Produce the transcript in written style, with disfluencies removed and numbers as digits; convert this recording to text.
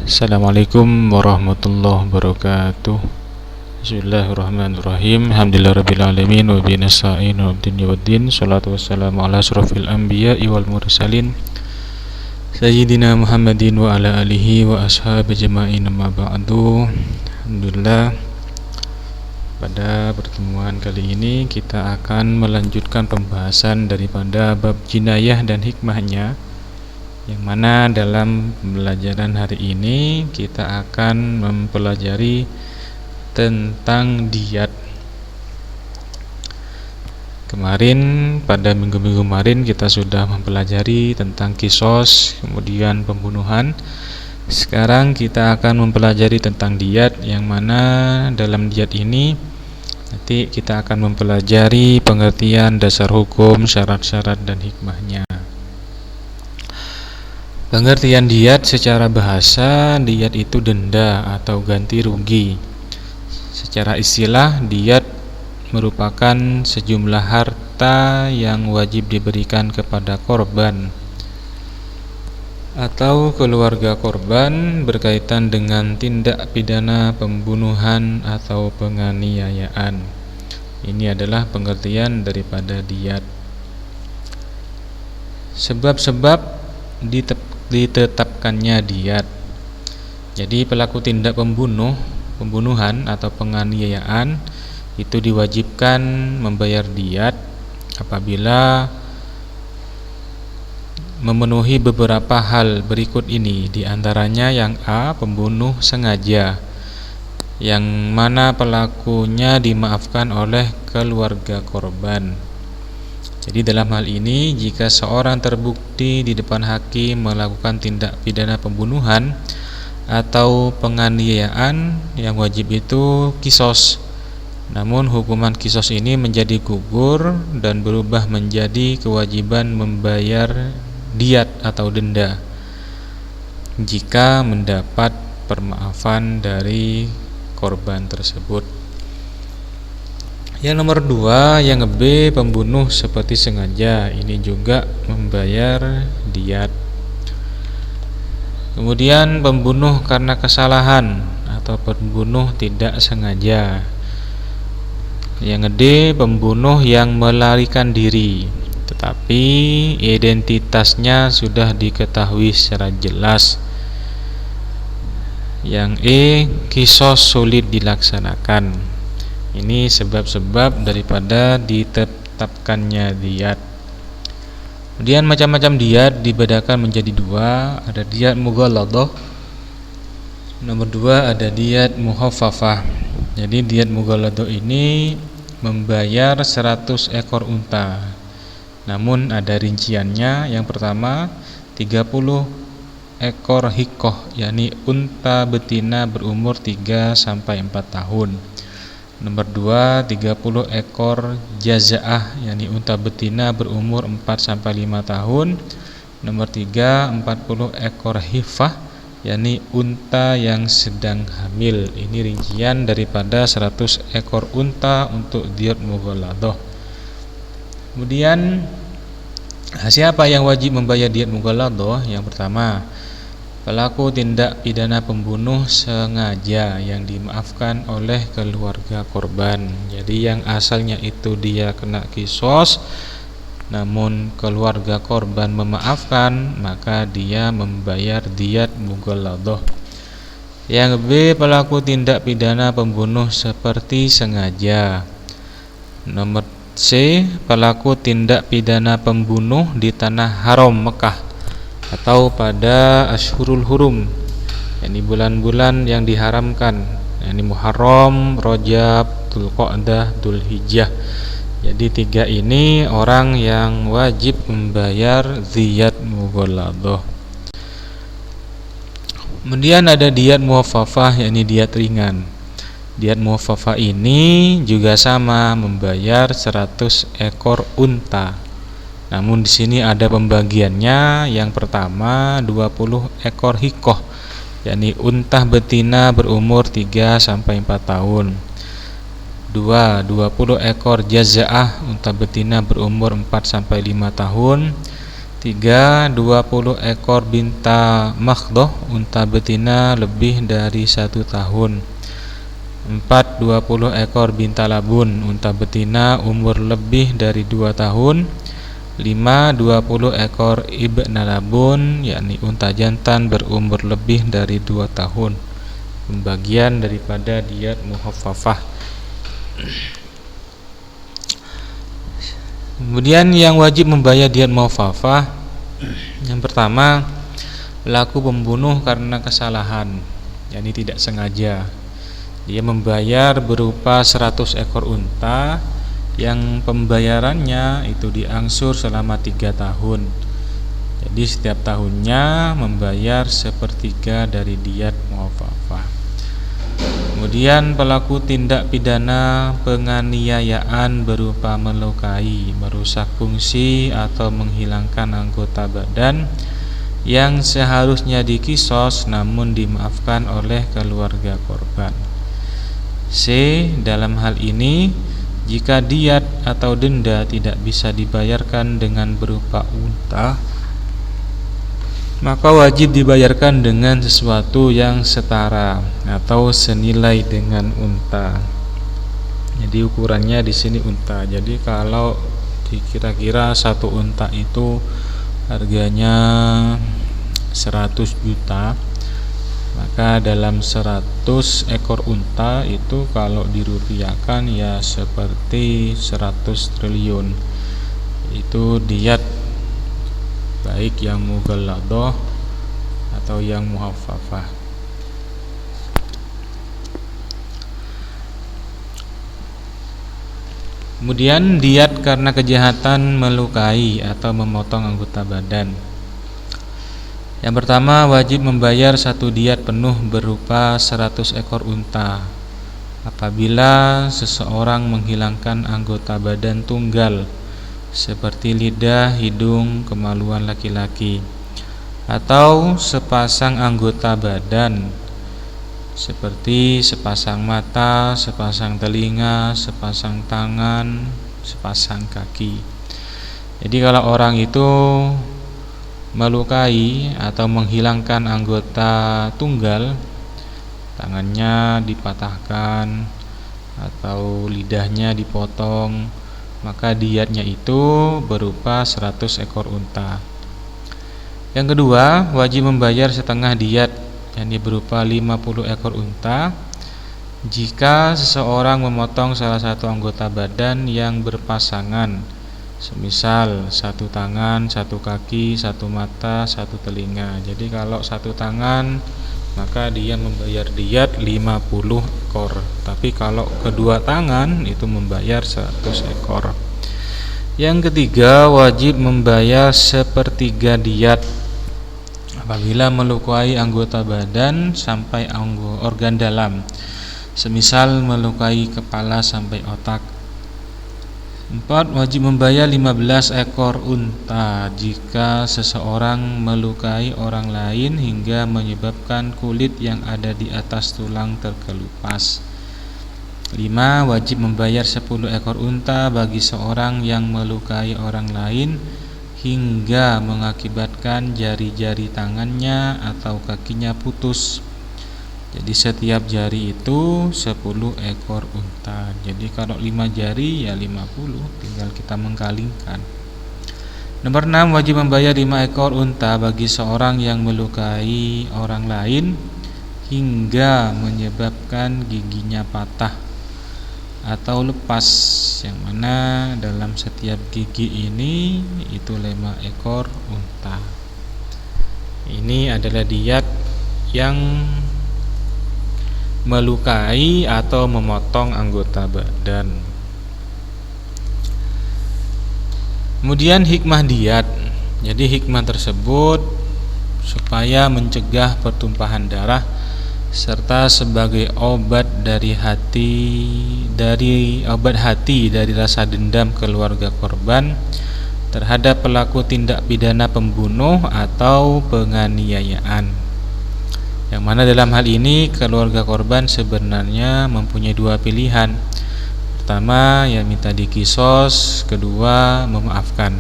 Assalamualaikum warahmatullahi wabarakatuh. Bismillahirrahmanirrahim. Alhamdulillahirabbil alamin wa bihi nasta'in waddin. Shalatu wassalamu ala asrofil anbiya'i wal mursalin Sayyidina Muhammadin wa ala alihi wa ashabi jama'in amma ba'du. Alhamdulillah, pada pertemuan kali ini kita akan melanjutkan pembahasan daripada bab jinayah dan hikmahnya, yang mana dalam pembelajaran hari ini kita akan mempelajari tentang diat. Kemarin pada minggu-minggu kemarin kita sudah mempelajari tentang kisos, kemudian pembunuhan. Sekarang kita akan mempelajari tentang diat, yang mana dalam diat ini nanti kita akan mempelajari pengertian dasar hukum, syarat-syarat dan hikmahnya. Pengertian diat secara bahasa, diat itu denda atau ganti rugi. Secara istilah, diat merupakan sejumlah harta yang wajib diberikan kepada korban atau keluarga korban berkaitan dengan tindak pidana pembunuhan atau penganiayaan. Ini adalah pengertian daripada diat. Sebab-sebab ditetapkannya diat. Jadi pelaku tindak pembunuhan atau penganiayaan itu diwajibkan membayar diat apabila memenuhi beberapa hal berikut ini. Di antaranya yang A, pembunuh sengaja, yang mana pelakunya dimaafkan oleh keluarga korban. Jadi dalam hal ini, jika seorang terbukti di depan hakim melakukan tindak pidana pembunuhan atau penganiayaan, yang wajib itu kisos. Namun hukuman kisos ini menjadi gugur dan berubah menjadi kewajiban membayar diat atau denda jika mendapat permaafan dari korban tersebut. Yang nomor 2, yang B, pembunuh seperti sengaja, ini juga membayar diat. Kemudian pembunuh karena kesalahan atau pembunuh tidak sengaja. Yang D, pembunuh yang melarikan diri tetapi identitasnya sudah diketahui secara jelas. Yang E, kisos sulit dilaksanakan. Ini sebab-sebab daripada ditetapkannya diat. Kemudian macam-macam diat dibedakan menjadi 2. Ada diat mughalladah. Nomor 2 ada diat muhaffafah. Jadi diat mughalladah ini membayar 100 ekor unta. Namun ada rinciannya. Yang pertama 30 ekor hikoh, yakni unta betina berumur 3 sampai 4 tahun. Nomor 2, 30 ekor jazaah, yakni unta betina berumur 4 sampai 5 tahun. Nomor 3, 40 ekor hifah, yakni unta yang sedang hamil. Ini rincian daripada 100 ekor unta untuk diat mughalladah. Kemudian siapa yang wajib membayar diat mughalladah? Yang pertama, pelaku tindak pidana pembunuh sengaja yang dimaafkan oleh keluarga korban. Jadi yang asalnya itu dia kena kisos, namun keluarga korban memaafkan, maka dia membayar diat mughalladah. Yang B, pelaku tindak pidana pembunuh seperti sengaja. Nomor C, pelaku tindak pidana pembunuh di tanah haram Mekah atau pada Ashhurul Hurum, yakni bulan-bulan yang diharamkan, yakni Muharram, Rajab, Dzulqa'dah, Dzulhijjah. Jadi 3 ini orang yang wajib membayar diat mughalladah. Kemudian ada diat muhaffafah, yakni diat ringan. Diat muhaffafah ini juga sama, membayar 100 ekor unta. Namun di sini ada pembagiannya. Yang pertama 20 ekor hikoh, yakni unta betina berumur 3 sampai 4 tahun. 2, 20 ekor jazaah, unta betina berumur 4 sampai 5 tahun. 3. 20 ekor binta makhdoh, unta betina lebih dari 1 tahun. 4. 20 ekor binta labun, unta betina umur lebih dari 2 tahun. 5. 20 ekor ibna labun, yakni unta jantan berumur lebih dari 2 tahun. Pembagian daripada diyat muhaffafah. Kemudian yang wajib membayar diyat muhaffafah, yang pertama, pelaku pembunuh karena kesalahan, yakni tidak sengaja. Dia membayar berupa 100 ekor unta yang pembayarannya itu diangsur selama 3 tahun. Jadi setiap tahunnya membayar 1/3 dari diyat muhaffafah. Kemudian pelaku tindak pidana penganiayaan berupa melukai, merusak fungsi atau menghilangkan anggota badan yang seharusnya dikisos namun dimaafkan oleh keluarga korban. C. Dalam hal ini, jika diyat atau denda tidak bisa dibayarkan dengan berupa unta, maka wajib dibayarkan dengan sesuatu yang setara atau senilai dengan unta. Jadi ukurannya di sini unta. Jadi kalau kira-kira 1 unta itu harganya 100 juta, maka dalam 100 ekor unta itu kalau dirupiahkan ya seperti 100 triliun. Itu diyat baik yang mughalladah atau yang muhaffafah. Kemudian diyat karena kejahatan melukai atau memotong anggota badan. Yang pertama, wajib membayar 1 diyat penuh berupa 100 ekor unta apabila seseorang menghilangkan anggota badan tunggal seperti lidah, hidung, kemaluan laki-laki, atau sepasang anggota badan seperti sepasang mata, sepasang telinga, sepasang tangan, sepasang kaki. Jadi kalau orang itu melukai atau menghilangkan anggota tunggal, tangannya dipatahkan atau lidahnya dipotong, maka diyatnya itu berupa 100 ekor unta. Yang kedua, wajib membayar setengah diyat, yakni berupa 50 ekor unta jika seseorang memotong salah satu anggota badan yang berpasangan, semisal 1 tangan, 1 kaki, 1 mata, 1 telinga. Jadi kalau 1 tangan, maka dia membayar diyat 50 ekor. Tapi kalau kedua tangan itu membayar 100 ekor. Yang ketiga, wajib membayar 1/3 diyat apabila melukai anggota badan sampai organ dalam, semisal melukai kepala sampai otak. 4. Wajib membayar 15 ekor unta jika seseorang melukai orang lain hingga menyebabkan kulit yang ada di atas tulang terkelupas. 5. Wajib membayar 10 ekor unta bagi seorang yang melukai orang lain hingga mengakibatkan jari-jari tangannya atau kakinya putus. Jadi setiap jari itu 10 ekor unta. Jadi kalau 5 jari ya 50, tinggal kita mengkalingkan. Nomor 6, wajib membayar 5 ekor unta bagi seorang yang melukai orang lain hingga menyebabkan giginya patah atau lepas, yang mana dalam setiap gigi ini itu 5 ekor unta. Ini adalah diyat yang melukai atau memotong anggota badan. Kemudian hikmah diyat. Jadi hikmah tersebut supaya mencegah pertumpahan darah serta sebagai obat dari hati dari rasa dendam keluarga korban terhadap pelaku tindak pidana pembunuh atau penganiayaan. Yang mana dalam hal ini keluarga korban sebenarnya mempunyai 2 pilihan. Pertama, ya minta dikisos, kedua memaafkan.